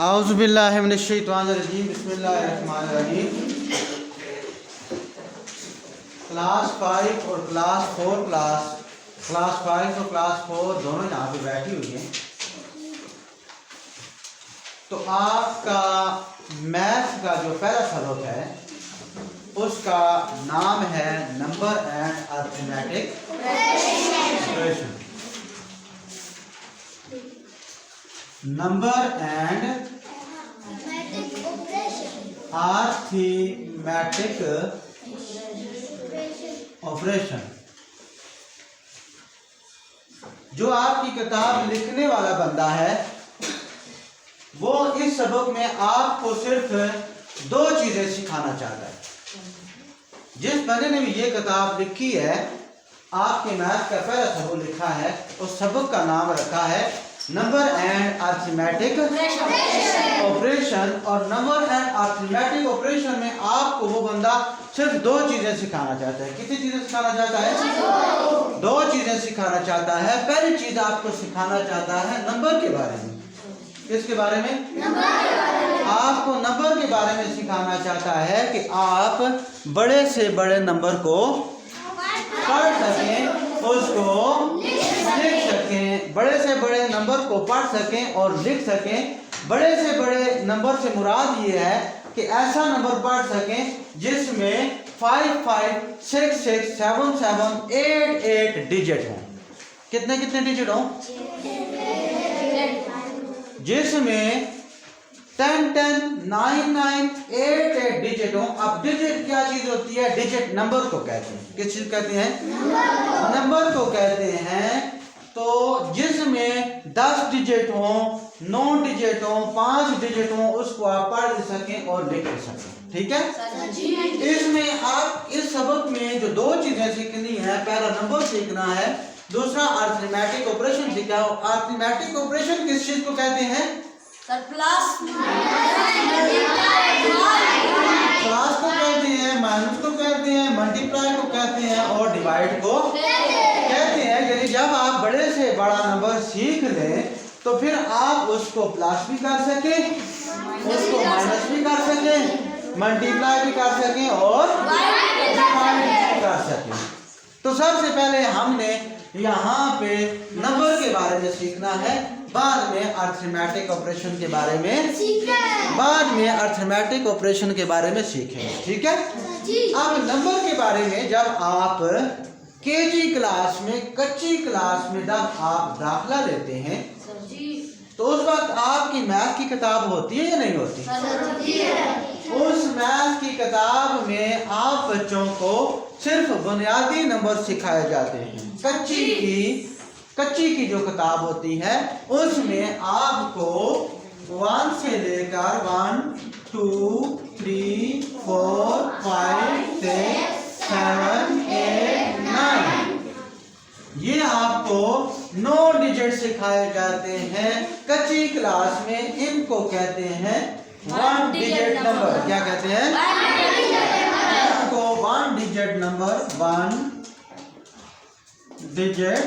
औज़ुबिल्लाहि मिनश्शैतानिर्रजीम बिस्मिल्लाहिर्रहमानिर्रहीम। क्लास 5 और class 4 class 5 और क्लास 4 दोनों यहाँ पे बैठी हुई हैं। तो आपका मैथ का जो पहला सबक है उसका नाम है number and arithmetic operation. Number and arithmetic operation. जो आपकी किताब लिखने वाला बंदा है वो इस सबक में आपको सिर्फ दो चीजें सिखाना चाहता है। जिस बंदे ने भी ये किताब लिखी है, आपके मैथ का पहला सबक लिखा है, उस सबक का नाम रखा है नंबर एंड अरिथमेटिक ऑपरेशन। और नंबर एंड अरिथमेटिक ऑपरेशन में आपको वो बंदा सिर्फ दो चीजें सिखाना चाहता है। कितनी चीजें सिखाना चाहता है? दो चीजें सिखाना चाहता है। पहली चीज आपको सिखाना चाहता है नंबर के बारे में। किसके बारे में? आपको नंबर के बारे में सिखाना चाहता है कि आप बड़े से बड़े नंबर को पढ़ सकें, उसको लिख सकें। बड़े से बड़े नंबर को पढ़ सकें और लिख सकें। बड़े से बड़े नंबर से मुराद ये है कि ऐसा नंबर पढ़ सकें जिसमें 5 5 6 6 7 7 8 8 डिजिट हों। कितने कितने डिजिट हों? जिसमें 10 10 9 9 8 8 डिजिट हों। अब डिजिट क्या चीज होती है? डिजिट नंबर को कहते हैं। किस चीज कहते हैं? नंबर को कहते हैं। तो जिसमें 10 डिजिट हों, 9 डिजिट हों, 5 डिजिट हों, उसको आप पढ़ सकें और लिख सकें। ठीक है? इसमें आप इस सबक में जो दो चीजें सीखनी है, पहला नंबर सीखना है, दूसरा अरिथमेटिक ऑपरेशन सीखना है। अरिथमेटिक ऑपरेशन किस चीज को कहते हैं? प्लस को कहते हैं, माइनस को कहते हैं, मल्टीप्लाई को कहते हैं और डिवाइड को कहते हैं। यानी जब आप बड़े से बड़ा नंबर सीख लें तो फिर आप उसको प्लस भी कर सकें, उसको माइनस भी कर सकें, मल्टीप्लाई भी कर सकें और डिवाइड भी कर सकें। तो सबसे पहले हमने यहाँ पे नंबर के बारे में सीखना है, बाद में अरिथमेटिक ऑपरेशन के बारे में अरिथमेटिक ऑपरेशन के बारे में सीखेंगे। ठीक है? अब नंबर के बारे में जब आप केजी क्लास में, कच्ची क्लास में जब आप दाखिला लेते हैं तो उस वक्त आपकी मैथ की किताब होती है या नहीं होती? उस मैथ की किताब में आप बच्चों को सिर्फ बुनियादी नंबर सिखाए जाते हैं। कच्ची की जो किताब होती है उसमें आपको 1 से लेकर 1 2 3 4 5 6 7 8 9 ये आपको 9 डिजिट सिखाए जाते हैं कच्ची क्लास में। इनको कहते हैं 1 डिजिट नंबर। क्या कहते हैं? इनको 1 डिजिट नंबर, 1 डिजिट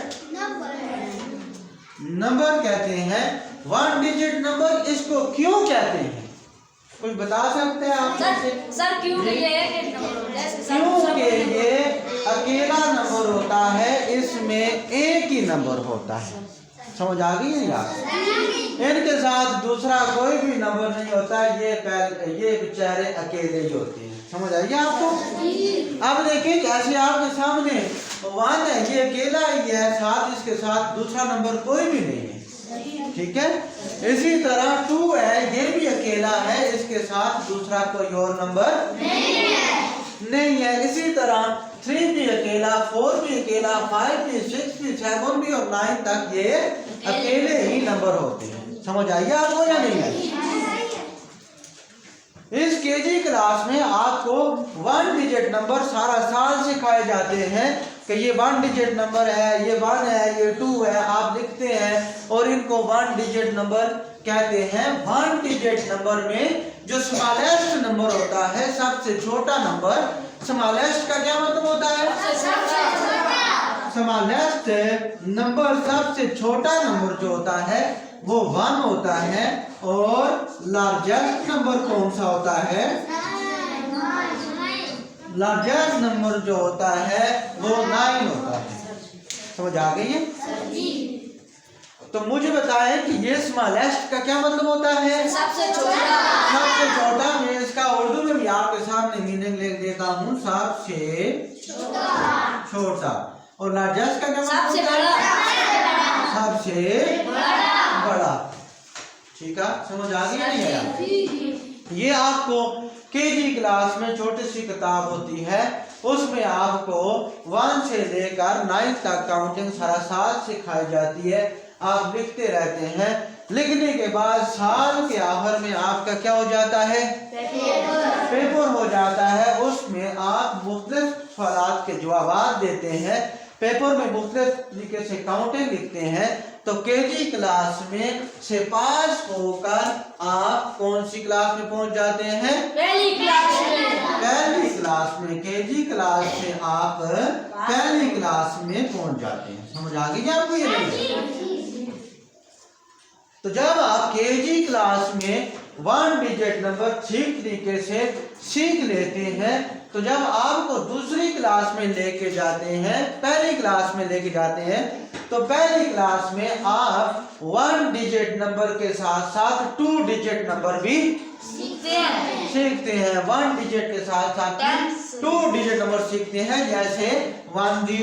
नंबर कहते हैं। 1 डिजिट नंबर इसको क्यों कहते हैं? कुछ बता सकते हैं आप? सर क्योंकि ये अकेला नंबर होता है, इसमें एक ही नंबर होता है। समझ आ गई है यार? इनके साथ दूसरा कोई भी नंबर नहीं होता। ये बेचारे अकेले ही होते हैं। समझ आई आपको? अब देखिए कैसे आपके सामने 1 है, ये अकेला ही है, साथ इसके साथ दूसरा नंबर कोई भी नहीं है। ठीक है? इसी तरह 2 है, ये भी अकेला है, इसके साथ दूसरा कोई और नंबर नहीं है। इसी तरह 3 भी अकेला, 4 भी अकेला, 5 भी, 6 भी, 7 भी और 9 तक ये अकेले ही नंबर होते हैं। समझ आइए आपको या नहीं है? इस केजी क्लास में आपको 1 डिजिट नंबर सारा साल सिखाए जाते हैं कि ये 1 डिजिट नंबर है, ये 1 है, ये 2 है, आप लिखते हैं और इनको 1 डिजिट नंबर कहते हैं। 1 डिजिट नंबर में जो स्मॉलेस्ट नंबर होता है, सबसे छोटा नंबर, स्मॉलेस्ट का क्या मतलब होता है? स्मॉलेस्ट नंबर, सबसे छोटा नंबर जो होता है वो 1 होता है, और लार्जेस्ट नंबर कौन सा होता है? लार्जेस्ट नंबर जो होता है वो 9 होता है। समझ आ गई है? तो मुझे बताएं कि ये स्मॉलेस्ट का क्या मतलब होता है? सबसे छोटा। सबसे छोटा। मैं इसका उर्दू में भी आपके सामने मीनिंग लिख देता हूँ, सबसे छोटा। और लार्जेस्ट का क्या मतलब? सबसे बड़ा। सबसे बड़ा। ठीक है, समझ आ गई नहीं आया? ये आपको केजी क्लास में छोटी सी किताब होती है, उसमें आपको 1 से लेकर 9 तक काउंटिंग सारा साल सिखाई जाती है। आप लिखते रहते हैं, लिखने के बाद साल के आखिर में आपका क्या हो जाता है? पेपर हो जाता है। उसमें आप मुख्तलिफ सवाल के जवाब देते हैं, पेपर में मुख्तलिफ तरीके से काउंटिंग लिखते हैं। तो केजी क्लास में से पास होकर आप कौन सी क्लास में पहुंच जाते हैं? पहली क्लास में। पहली क्लास में। केजी क्लास से आप पहली क्लास में पहुंच जाते हैं। समझ आ गई आपको ये नहीं? तो जब आप केजी क्लास में 1 डिजिट नंबर ठीक तरीके से सीख लेते हैं, तो जब आपको दूसरी क्लास में लेके जाते हैं, पहली क्लास में लेके जाते हैं, तो पहली क्लास में आप 1 डिजिट नंबर के साथ साथ 2 डिजिट नंबर भी सीखते हैं। 1 डिजिट के साथ साथ 2 डिजिट नंबर सीखते हैं, जैसे 10, 10,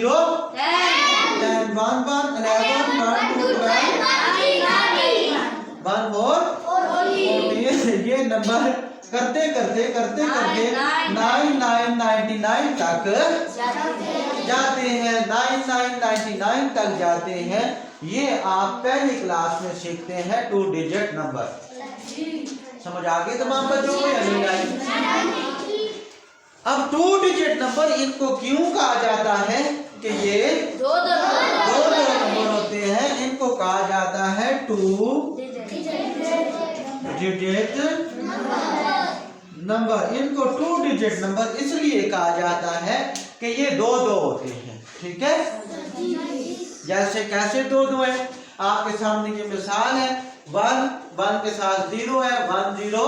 11, 11, 12, 14, ये नंबर करते करते 99 तक जाते हैं। 99 तक जाते हैं। ये आप पहली क्लास में सीखते हैं 2 डिजिट नंबर। समझ आ गई तमाम बच्चों को या नहीं आई? अब 2 डिजिट नंबर इनको क्यों कहा जाता है कि ये दो नंबर होते हैं, इनको कहा जाता है 2 डिजिट नंबर। इनको 2 डिजिट नंबर इसलिए कहा जाता है कि ये 2 होते हैं। ठीक है, जैसे कैसे 2 है, आपके सामने की मिसाल है। 1 के साथ 0 है, 1 0,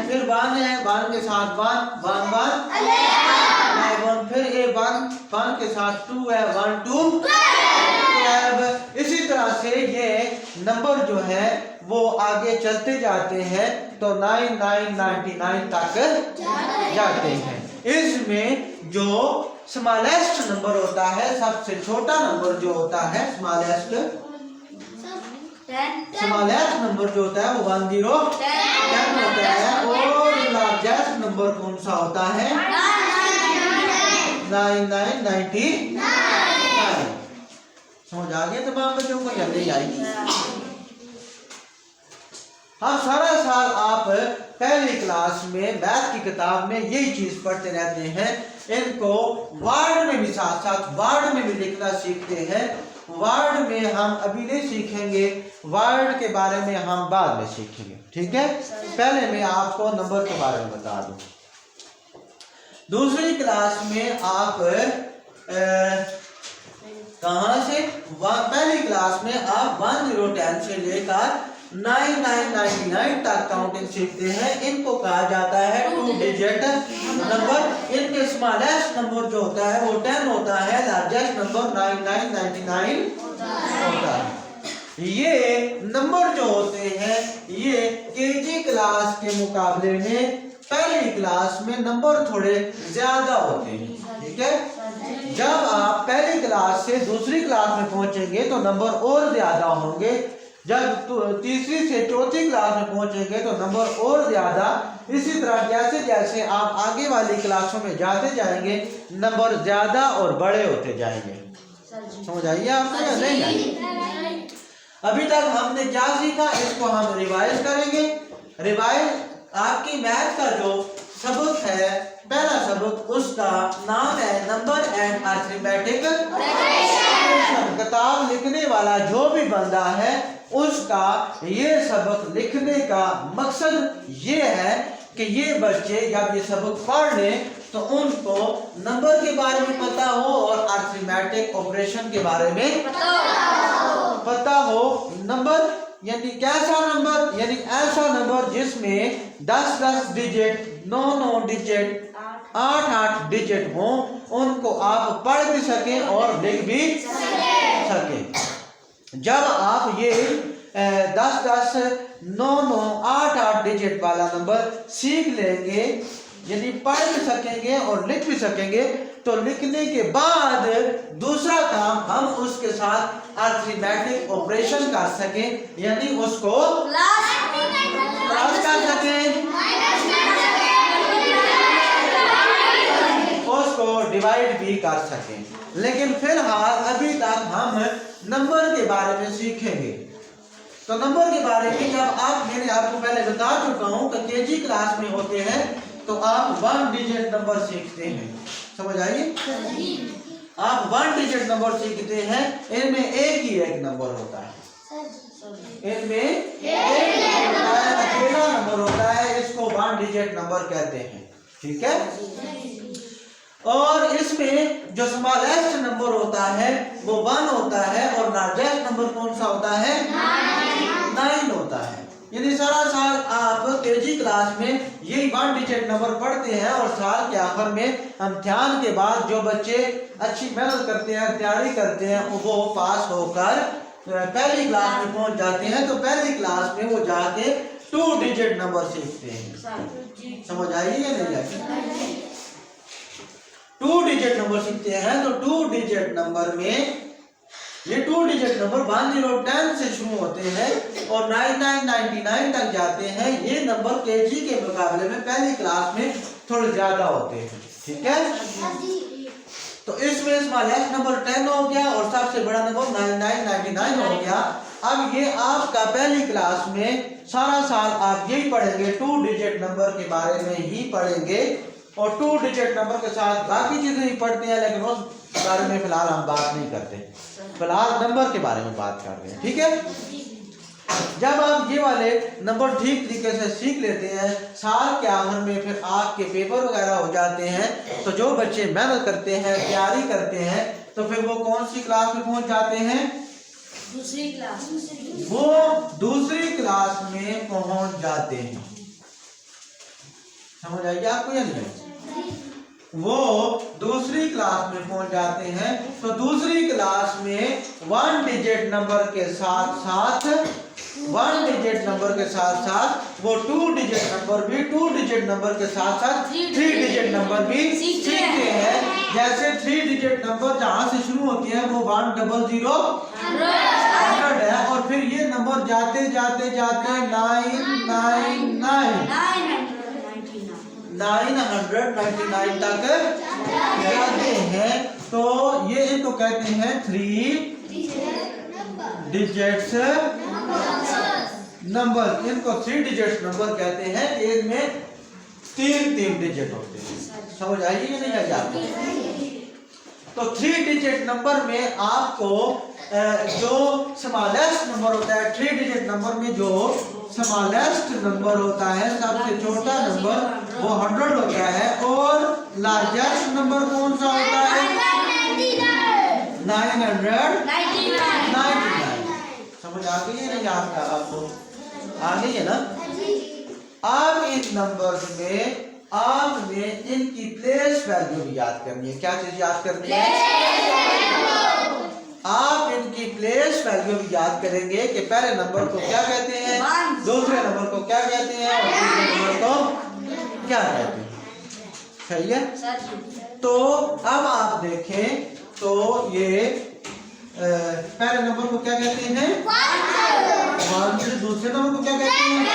फिर 1 है, 1 के साथ 1 1 1, फिर 1 के साथ 2 है, 1 2 12। इसी तरह से ये नंबर जो है वो आगे चलते जाते हैं, तो 99 तक जाते हैं। इसमें जो स्मॉलेस्ट नंबर होता है, सबसे छोटा नंबर जो होता है, स्मॉलेस्ट नंबर जो होता है वो 10 10 होता है। और लार्जेस्ट नंबर कौन सा होता है? 99। समझ आ गया तमाम बच्चों को या नहीं आई? हाँ, सारा साल आप पहली क्लास में मैथ की किताब में यही चीज पढ़ते रहते हैं। इनको वर्ड में भी साथ साथ वर्ड में भी लिखना सीखते हैं। वर्ड में हम अभी नहीं सीखेंगे, वर्ड के बारे में हम बाद में सीखेंगे। ठीक है, पहले मैं आपको नंबर के बारे में बता दूं। दूसरी क्लास में आप कहां से? पहली क्लास में आप 1 0 10 से लेकर 99 तक काउंटिंग सीखते हैं। इनको कहा जाता है 2 डिजिट नंबर। इनके स्मॉलेस्ट नंबर जो होता है वो 10 होता है, लार्जेस्ट नंबर 99 होता है। ये नंबर जो होते हैं ये केजी क्लास के मुकाबले में पहली क्लास में नंबर थोड़े ज्यादा होते हैं। ठीक है, जब आप पहली क्लास से दूसरी क्लास में पहुंचेंगे तो नंबर और ज्यादा होंगे। जब तीसरी से चौथी क्लास में पहुंचेंगे तो नंबर और ज्यादा। इसी तरह जैसे जैसे आप आगे वाली क्लासों में जाते जाएंगे, नंबर ज्यादा और बड़े होते जाएंगे। समझ आइए आपको या नहीं आई? अभी तक हमने क्या सीखा, इसको हम रिवाइज करेंगे। रिवाइज आपकी मैथ का जो सबक है, पहला सबक, उसका नाम है नंबर एंड अरिथमेटिक। किताब लिखने वाला जो भी बंदा है उसका ये सबक लिखने का मकसद ये है कि ये बच्चे जब ये सबक पढ़ लें तो उनको नंबर के बारे में पता हो और अरिथमेटिक ऑपरेशन के बारे में पता हो। नंबर यानी कैसा नंबर, यानी ऐसा नंबर जिसमें 10-10 डिजिट, 9-9 डिजिट, 8-8 डिजिट हो, उनको आप पढ़ भी सकें और लिख भी सकें। जब आप ये 10-10, 9-9, 8-8 डिजिट वाला नंबर सीख लेंगे, यानी पढ़ भी सकेंगे और लिख भी सकेंगे, तो लिखने के बाद दूसरा काम हम उसके साथ अरिथमेटिक ऑपरेशन कर सकें, यानी उसको प्लस कर सकें, उसको डिवाइड भी कर सकें। लेकिन फिलहाल अभी तक हम नंबर के बारे में सीखेंगे। तो नंबर के बारे में जब मैंने आपको पहले बता चुका हूं कि केजी क्लास में होते हैं तो आप 1 डिजिट नंबर सीखते हैं, समझ आइए। आप 1 डिजिट नंबर सीखते हैं, इनमें एक नंबर होता है, इनमें एक अकेला नंबर होता है, इसको 1 डिजिट नंबर कहते हैं, ठीक है। और इसमें जो स्मॉलेस्ट नंबर होता है वो 1 होता है और लार्जेस्ट नंबर कौन सा होता है? 9 होता है। यानी सारा साल आप केजी क्लास में यही 1 डिजिट नंबर पढ़ते हैं और साल के आखिर में इम्तिहान के बाद जो बच्चे अच्छी मेहनत करते हैं, तैयारी करते हैं, वो पास होकर पहली क्लास में पहुंच जाते हैं। तो पहली क्लास में वो जाके 2 डिजिट नंबर सीखते हैं, समझ आइए या नहीं आइए? 2 डिजिट नंबर सीखते हैं। तो 2 डिजिट नंबर में ये 2 डिजिट नंबर 1010 से शुरू होते हैं और 9999 तक जाते हैं। ये नंबर केजी के मुकाबले में पहली क्लास में थोड़े ज्यादा होते हैं, ठीक है। तो इसमें स्मॉलेस्ट नंबर 10 हो गया और सबसे बड़ा नंबर 9999 हो गया। अब ये आपका पहली क्लास में सारा साल आप यही पढ़ेंगे, 2 डिजिट नंबर के बारे में ही पढ़ेंगे और 2 डिजिट नंबर के साथ बाकी चीजें ही पढ़ते हैं, लेकिन उस बारे में फिलहाल हम बात नहीं करते, फिलहाल नंबर के बारे में बात कर रहे हैं, ठीक है। जब आप ये वाले नंबर ठीक तरीके से सीख लेते हैं, साल के आखिर में फिर आपके पेपर वगैरह हो जाते हैं, तो जो बच्चे मेहनत करते हैं, तैयारी करते हैं, तो फिर वो कौन सी क्लास में पहुंच जाते हैं? दूसरी क्लास। वो दूसरी क्लास में पहुंच जाते हैं, समझ आएगी आपको या नहीं? वो दूसरी क्लास में पहुंच जाते हैं। तो दूसरी क्लास में 1 डिजिट नंबर के साथ साथ 1 डिजिट नंबर के साथ साथ वो 2 डिजिट नंबर भी, 2 डिजिट नंबर के साथ साथ 3 डिजिट नंबर भी सीखते हैं। जैसे 3 डिजिट नंबर जहां से शुरू होती है वो 100 100 है और फिर ये नंबर जाते जाते जाते 999 तक जाते हैं। तो ये इनको कहते हैं 3 डिजिट्स नंबर, इनको 3 डिजिट्स नंबर कहते हैं। इनमें 3 डिजिट होते हैं, समझ आइए कि नहीं आइए आपको? तो 3 डिजिट नंबर में आपको जो स्मॉलेस्ट नंबर होता है, 3 डिजिट नंबर में जो स्मॉलेस्ट नंबर होता है, सबसे छोटा नंबर वो 100 होता है और लार्जेस्ट नंबर कौन सा होता है? 999। समझ आ गई है ना आपको? आ गई है ना? अब इन नंबर्स में आपने इनकी प्लेस वैल्यू भी याद करनी है। क्या चीज याद करनी है? आप इनकी प्लेस वैल्यू भी याद करेंगे कि पहले नंबर को क्या कहते हैं, दूसरे नंबर को क्या कहते हैं और तीसरे नंबर को क्या कहते हैं, सही है। तो अब आप देखें तो ये पहले नंबर को क्या कहते हैं? 1। दूसरे नंबर को क्या कहते हैं?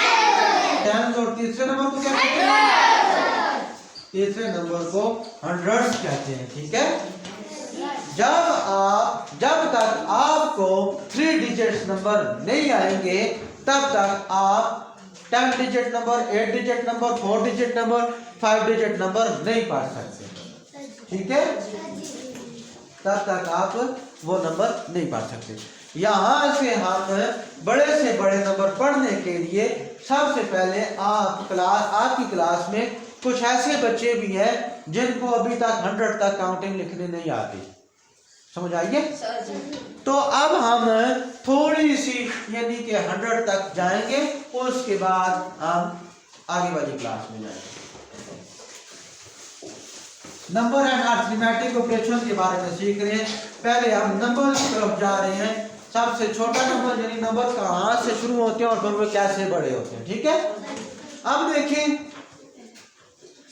10। और तीसरे नंबर को क्या कहते हैं? तीसरे नंबर को 100 कहते हैं, ठीक है। जब तक आपको 3 डिजिट नंबर नहीं आएंगे तब तक आप 10 digit number, 8 digit number, 4 digit number, 5 digit number नहीं पढ़ सकते, ठीक है। तब तक आप वो नंबर नहीं पढ़ सकते। यहाँ से हम बड़े से बड़े नंबर पढ़ने के लिए सबसे पहले आपकी क्लास में कुछ ऐसे बच्चे भी हैं जिनको अभी तक 100 तक काउंटिंग लिखने नहीं आती। समझ आइए? तो अब हम थोड़ी सी यानी कि 100 तक जाएंगे, उसके बाद हम आगे वाली क्लास में जाएंगे। नंबर एंड अरिथमेटिक ऑपरेशन के बारे में सीख रहे हैं। पहले हम नंबर की तरफ जा रहे हैं। सबसे छोटा नंबर यानी नंबर कहाँ से शुरू होते हैं और फिर वो कैसे बड़े होते हैं। ठीक है, अब देखें,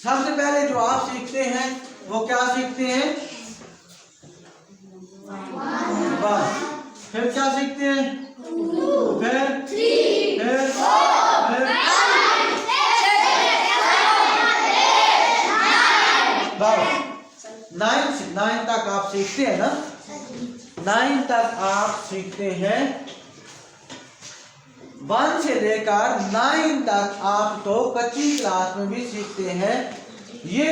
सबसे पहले जो आप सीखते हैं वो क्या सीखते हैं? 1। फिर क्या सीखते हैं? 2, फिर 3, फिर 4, बस 9 तक आप सीखते हैं ना। 9 तक आप सीखते हैं। 1 से लेकर 9 तक आप तो कच्ची क्लास में भी सीखते हैं। ये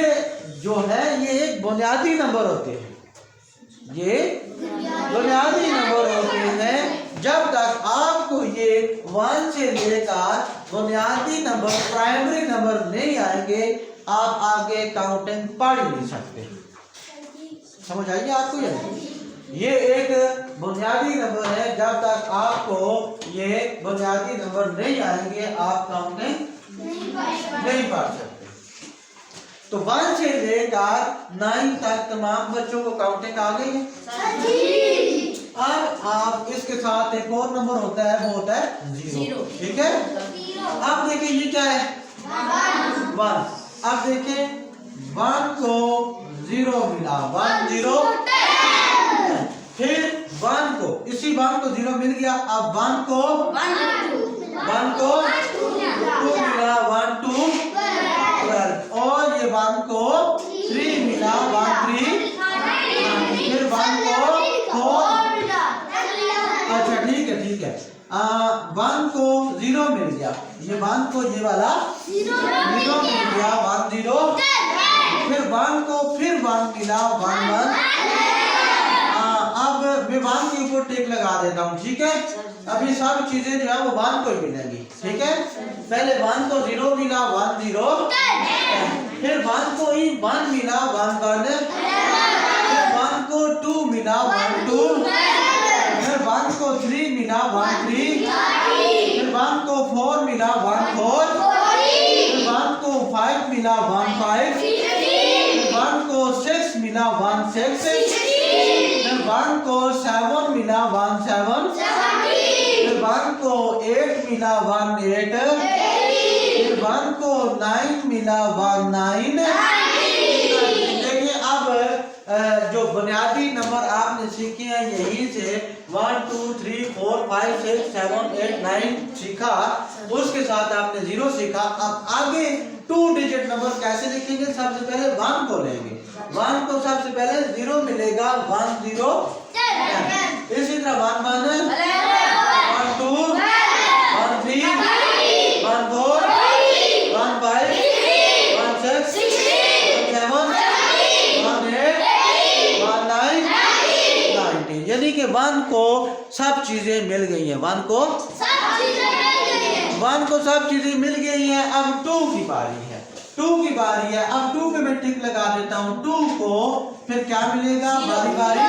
जो है ये एक बुनियादी नंबर होते हैं, ये बुनियादी नंबर होते हैं। जब तक आपको ये 1 से लेकर बुनियादी नंबर प्राइमरी नंबर नहीं आएंगे, आप आगे काउंटिंग पढ़ नहीं सकते। समझ आइए आपको? ये एक बुनियादी नंबर है। जब तक आपको ये बुनियादी नंबर नहीं आएंगे, आप काउंटिंग नहीं पढ़ सकते। तो 1 से लेकर 9 तक तमाम बच्चों को काउंटिंग आ गई है। अब आप इसके साथ एक और नंबर होता है, वो होता है 0। ठीक है, अब देखिए ये क्या है? 1। अब देखिए 1 को 0 मिला, 1 0। फिर 1 को, इसी 1 को 0 मिल गया। अब 1 को 2 मिला, 1 2 12। और ये 1 को 3 मिला, 1 3। फिर 1 को 4। अच्छा ठीक है, ठीक है। 1 को 0 मिल गया, ये 1 को ये वाला 0 मिल गया, 1 0। फिर 1 को फिर 1 मिला, 1 1। अब मैं 1 के ऊपर टिक लगा देता हूँ। ठीक है, अभी सब चीजें जो है वो 1 को ही मिलेंगी। ठीक है, पहले 1 को 0 मिला, 1 0। फिर 1 को ही 1 मिला, 1 1। फिर 1 को 2 मिला, 1 2। फिर 1 को 3 मिला, 1 3। फिर 1 को 4 मिला, 1 4। फिर 1 को 5 मिला, 1 5। फिर 1 को 6 मिला, 1 6। फिर 1 को 7 मिला, 1 7। फिर 1 को 8 मिला, 1 8। फिर 1 को 9 मिला, 1 9। देखिए अब जो बुनियादी नंबर आपने सीखे हैं यहीं से 1 2 3 4 5 6 7 8 9 सीखा, उसके साथ आपने 0 सीखा। अब आगे 2 डिजिट नंबर कैसे लिखेंगे? सबसे पहले 1 को लेंगे, 1 को सबसे पहले 0 मिलेगा, 1 0। इसी तरह 1 1 1 2 1 3 1 4 1 5 1 6 1 7 1 8 1 9 19। यानी कि 1 को सब चीजें मिल गई हैं। 1 को सब चीजें मिल गई हैं। अब 2 की बारी है, 2 की बारी है। अब 2 पे मैं टिक लगा देता हूँ। 2 को फिर क्या मिलेगा? बारी बारी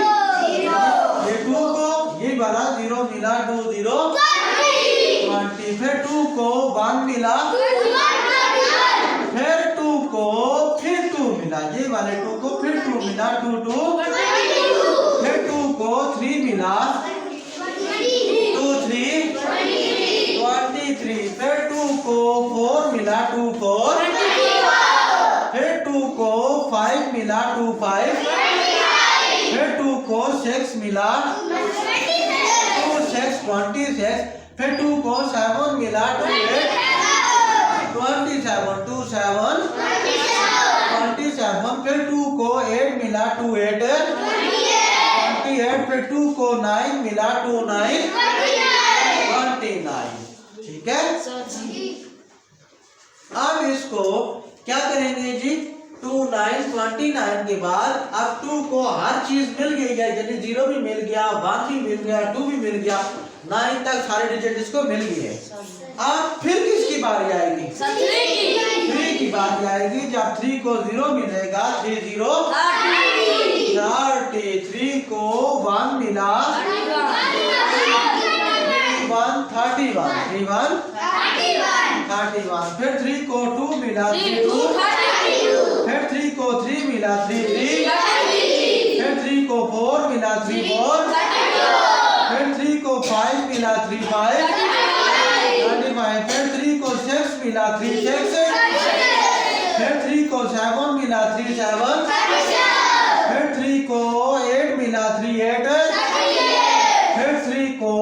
ये 2 को ये वाला 0 मिला, 2 0 20। फिर 2 को 1 मिला, फिर 2 को फिर 2 मिला, ये वाले 2 को फिर 2 मिला, 2 2। फिर 2 को 3 मिला, 2 3 23। फिर 2 को 4 मिला, 2 4। फिर 2 को 5 मिला, 2 5। फिर 2 को 6 मिला, 2 6 26। फिर 2 को 7 मिला, 2 8 27 2 7 27। फिर 2 को 8 मिला, 2 8 28। फिर 2 को 9 मिला, 2 9 29। ठीक है, अब इसको क्या करेंगे जी? 2 9 29 के बाद अब 2 को हर चीज मिल गई है, यानी 0 भी मिल गया, 1 भी मिल गया, 2 भी मिल गया। 9 तक सारे डिजिट इसको मिल गए। अब फिर किसकी बारी आएगी? 3 की बारी आएगी। जब 3 को 0 मिलेगा, 3 0 30, 3 को 1 मिला, 3 1 31, 3 1 31, फिर 3 को 2 मिला, 3 2, फिर 3 को 3 मिला, 3 3, फिर 3 को 4 मिला, 3 4, फिर 3 को 5 मिला, 3 5, 35, फिर 3 को 6 मिला, 3 6, फिर 3 को 7 मिला, 3 7, फिर 3 को 8 मिला, 3 8, फिर 3 को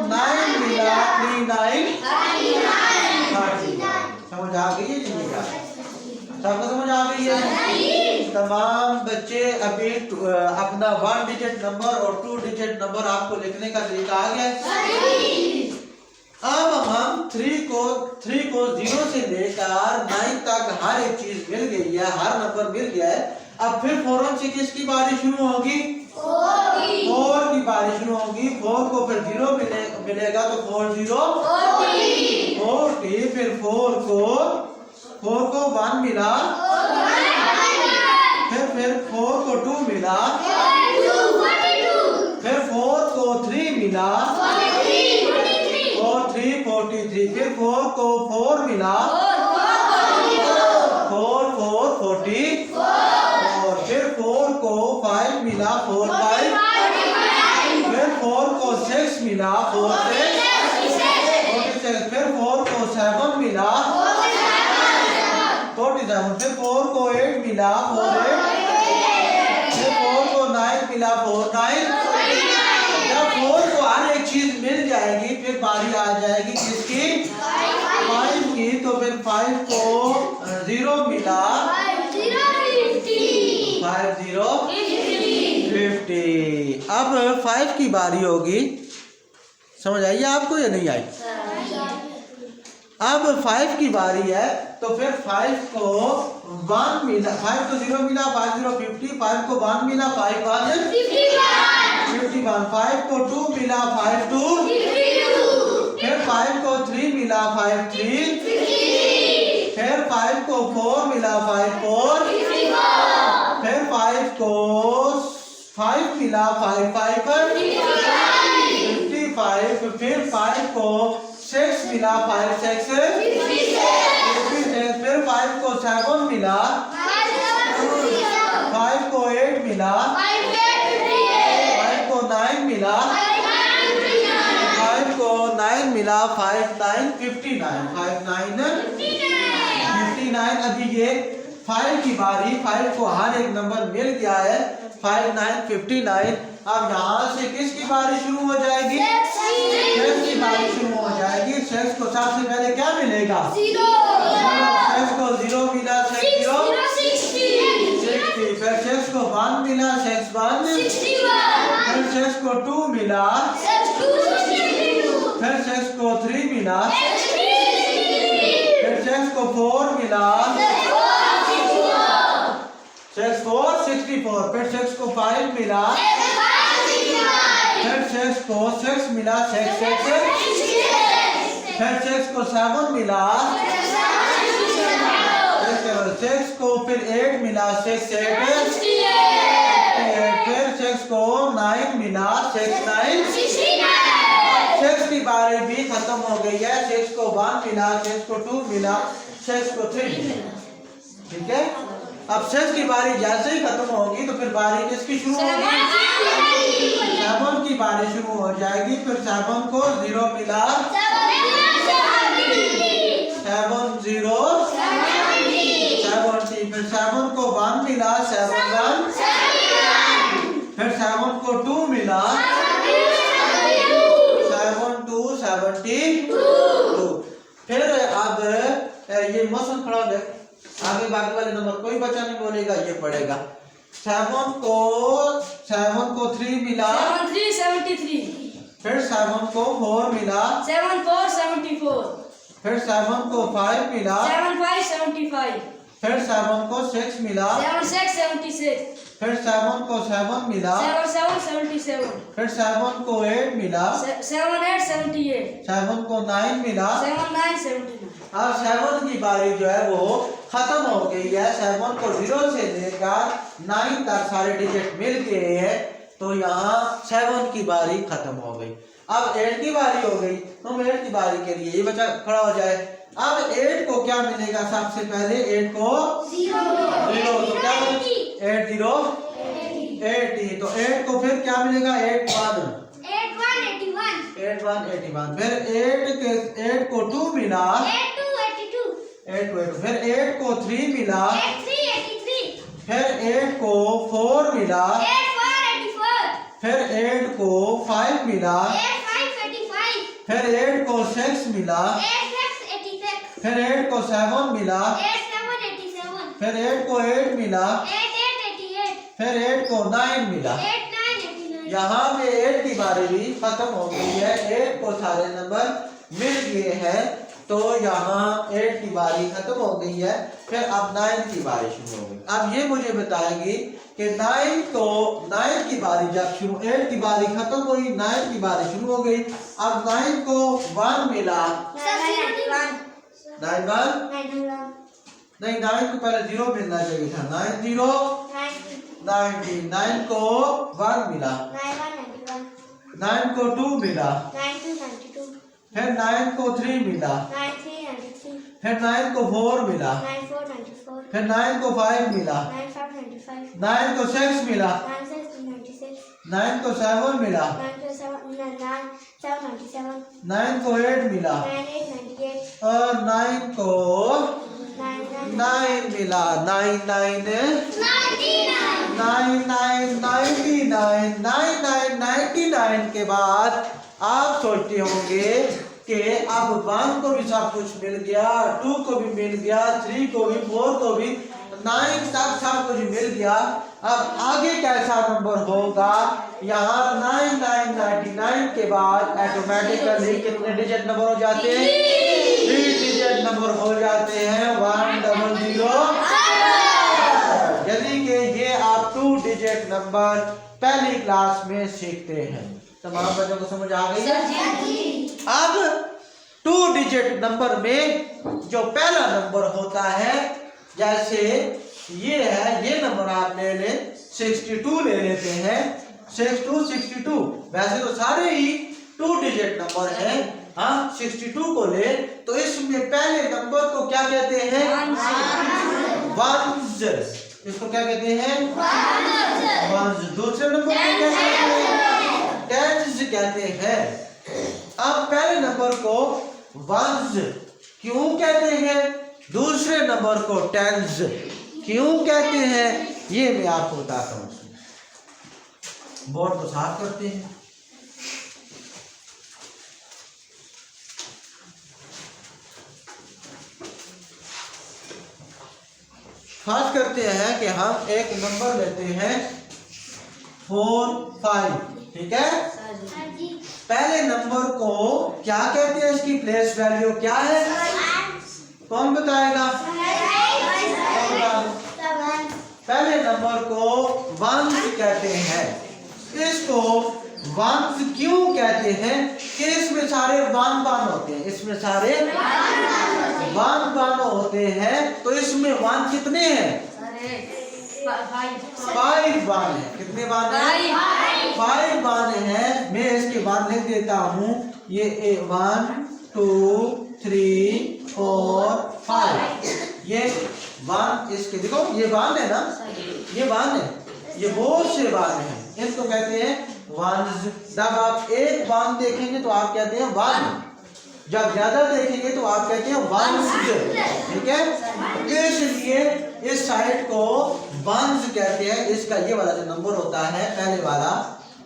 9 मिला, 3 9, 30। समझ आ गई है जी? सबको समझ आ गई है? तमाम बच्चे अभी अपना 1 डिजिट नंबर और 2 डिजिट नंबर आपको लिखने का तरीका आ गया है। अब हम 3 को 0 से लेकर 9 तक हर एक चीज मिल गई है, हर नंबर मिल गया है। अब फिर फौरन से किसकी बारी शुरू होगी? 4 की बारी शुरू होगी। 4 को फिर 0 मिलेगा तो 4 0 40, फिर 4 को 1 मिला, फिर 4 को 2 मिला, फिर 4 को 3 मिला, 4 3 43, फिर 4 को 4 मिला, 4 4 40, और फिर 4 को 5 मिला, 4 5, फिर 4 को 6 मिला, 4 6, फिर 4 को 7 मिला, 47, फिर 4 को 8 मिला, 4 8, फिर 4 को 9 मिला, 4 9। जब 4 को हर एक चीज मिल जाएगी फिर बारी आ जाएगी किसकी? 5 की। तो फिर 5 को 0 मिला, 5 0 50। अब 5 की बारी होगी। समझ आई आपको या नहीं आई? अब 5 की बारी है तो फिर 5 को 1 मिला, 5 को 0 मिला, 5 0 50, 5 को 1 मिला, 5 1 51, 5 को 2 मिला, 5 2, फिर 5 को 3 मिला, 5 3, फिर 5 को 4 मिला, 5 4, फिर 5 को 5 मिला, 5 5, 55, फिर 5 को 6 मिला, 5 6, फिर 5 को 7 मिला, 5 को 8 मिला, 5 को 9 मिला, 5 को 9 मिला, 5 9 59, 5 9 59। अभी ये 5 की बारी, 5 को हर एक नंबर मिल गया है, 5 9 59। अब यहाँ से किसकी बारी शुरू हो जाएगी? 6 की बारी शुरू हो जाएगी। 6 को सबसे पहले क्या मिलेगा? 6 को 0 मिला, 6 0 60, फिर 6 को 1 मिला, 6 1, फिर 6 को 2 मिला, फिर 6 को 3 मिला, फिर 6 को 4 मिला, 6 4 64, फिर 6 को 5 मिला, फिर 6 को 6 मिला, 6 6, फिर 6 को 7 मिला, 6 को फिर 8 मिला, 6 8, फिर 6 को 9 मिला, 6 9। 6 की बारी भी खत्म हो गई है। 6 को 1 मिला, 6 को 2 मिला, 6 को 3 मिला। ठीक है। अब 6 की बारी जैसे ही खत्म होगी तो फिर बारी किसकी शुरू होगी? 7 की बारी शुरू हो जाएगी। फिर 7 को 0 मिला, 7 0 70, फिर 7 को 1 मिला, 7 1, फिर 7 को 2 मिला, 7 2 72। फिर अब ये मौसम खड़ा है, आगे बाकी वाले नंबर कोई बच्चा नहीं बोलेगा, ये पढ़ेगा। 7 को 3 मिला, 7 3 73, फिर 7 को 4 मिला, 7 4 74, फिर 7 को 5 मिला, 7 5 75, फिर 7 को 6 मिला, 7 6 76, फिर 7 को 7 मिला, 7 7 77, फिर 7 को 8 मिला, 7 8 78, 7 को 9 मिला। 7 9 79. अब 7 की बारी जो है वो खत्म हो गई है। 7 को 0 से लेकर 9 तक सारे डिजिट मिल गए हैं, तो यहाँ 7 की बारी खत्म हो गई। अब 8 की बारी हो गई, तो 8 की बारी के लिए ये बच्चा खड़ा हो जाए। अब 8 को क्या मिलेगा? सबसे पहले 8 को 0, तो क्या 8 0 80, तो 8 को फिर क्या मिलेगा? 8 1 81, फिर 8 को 2 मिला, 8 2 82, फिर 8 को 3 मिला, फिर 8 को 4 मिला, फिर 8 को 5 मिला, फिर 8 को 6 मिला, फिर 8 को 7 मिला, फिर 8 को 8 मिला, फिर 8 को 9 मिला। यहाँ पे 8 की बारी भी खत्म हो गई है। 8 को सारे नंबर मिल गए हैं, तो यहाँ 8 की बारी खत्म हो गई है। फिर अब 9 की बारी शुरू हो गई। अब ये मुझे बताएंगे कि 9 की बारी जब शुरू, 8 की बारी खत्म हुई, 9 की बारी शुरू हो गई। अब 9 को 1 मिला, 9 1 नहीं, 9 को पहले 0 मिलना चाहिए था। 9 0 90, 9 को 1 मिला, 9 को 2 मिला, फिर 9 को 3 मिला, फिर 9 को 4 मिला, फिर 9 को 5 मिला, 9 को 6 मिला, 9 को 7 मिला, 9 को 8 मिला, और 9 को 9 मिला। 9 99 के बाद आप सोचते होंगे कि अब 1 को भी सब कुछ मिल गया, 2 को भी मिल गया, 3 को भी, 4 को भी, 9 तक सब कुछ मिल गया। अब आगे कैसा नंबर होगा? यहाँ 99 के बाद ऑटोमेटिकली कितने डिजिट नंबर हो जाते हैं? 3 डिजिट नंबर हो जाते हैं। 100। यानी कि ये आप 2 डिजिट नंबर पहली क्लास में सीखते हैं। तमाम बच्चों को समझ आ गई है? अब 2 डिजिट नंबर में जो पहला नंबर होता है, जैसे ये है, ये नंबर आप ले लें, 62 ले लेते हैं। 62 वैसे तो सारे ही 2 डिजिट नंबर हैं। हाँ, 62 को ले तो इसमें पहले नंबर को क्या कहते हैं? वंस। इसको क्या कहते हैं? वंस। दूसरे नंबर को क्या कहते हैं? टेंस कहते हैं। अब पहले नंबर को वंस क्यों कहते हैं, दूसरे नंबर को टेंस क्यों कहते हैं, ये मैं आपको बताता हूँ। बोर्ड को साफ करते हैं। फर्ज करते हैं कि हम एक नंबर लेते हैं 4 5, ठीक है? पहले नंबर को क्या कहते हैं? इसकी प्लेस वैल्यू क्या है? कौन बताएगा? पहले नंबर को वंस कहते हैं। इसको वंस क्यों कहते हैं? कि इसमें सारे 1 1 होते हैं। इसमें सारे 1 1 होते हैं। तो इसमें 1 कितने हैं? 5 1 है। कितने 1 है? 5 1 है। मैं इसके बाद लिख देता हूँ। ये 1 2 3 4 5। ये 1 इसके देखो, ये 1 है ना, ये 1 है, ये बहुत से 1 है। इसको कहते हैं वंस। जब आप एक 1 देखेंगे तो आप कहते हैं 1, जब ज्यादा देखेंगे तो आप कहते हैं वंस, ठीक है? इसलिए इस साइड को वंस कहते हैं। इसका ये वाला जो नंबर होता है पहले वाला,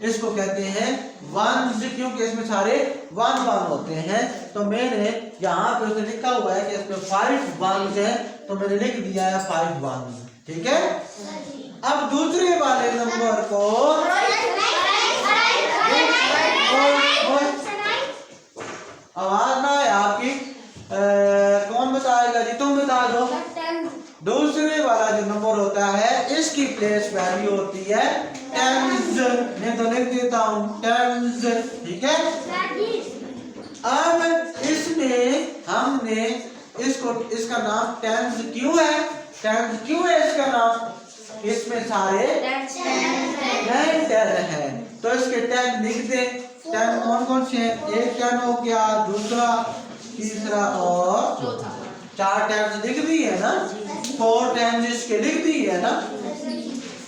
इसको कहते हैं वंस, क्योंकि इसमें सारे 1 1 होते हैं। तो मैंने यहाँ पे उसने लिखा हुआ है कि इसमें 5 1 है, तो मैंने लिख दिया है 5 1, ठीक है? अब दूसरे वाले नंबर को आवाज ना है आपकी, कौन बताएगा जी? तुम बता दो। दूसरे वाला जो नंबर होता है, इसकी प्लेस वैल्यू होती है टेंस। मैं तो लिख देता हूँ टेंस, ठीक है। अब इसमें हमने इसका नाम टेंस क्यों है, टेंस क्यों है इसका नाम, इसमें सारे टेन है तो इसके टेन लिख दे। टेन कौन कौन से हैं, एक टेन हो गया, दूसरा, तीसरा और चार टेंस लिख दी है ना, 4 टेंस इसके लिख दी है ना।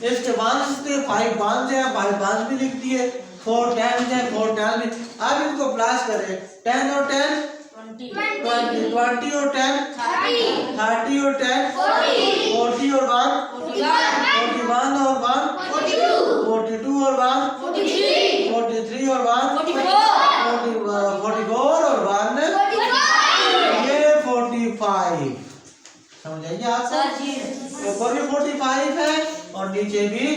इसके वंस थे 5 वंस है, 5 वंस भी लिख दिए, 4 टेंस है, 4 टेंस भी। अब इनको प्लस करें, 10 और 10 20 और 10 30 और 10 40 और 1 41 और 1 42 और 1 43 और 1 44 और 1 ये 45। समझ आइए आपको, ऊपर भी 45 है और नीचे भी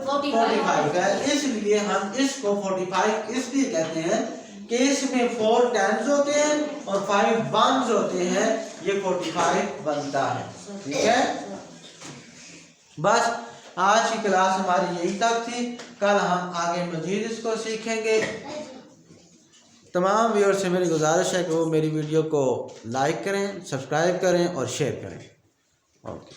45 है, इसलिए हम इसको 45 इसलिए कहते हैं कि इसमें 4 टेंस होते हैं और 5 वंस होते हैं, ये 45 बनता है, ठीक है। बस आज की क्लास हमारी यही तक थी, कल हम आगे मजीद इसको सीखेंगे। तमाम व्यूअर से मेरी गुजारिश है कि वो मेरी वीडियो को लाइक करें, सब्सक्राइब करें और शेयर करें। ओके।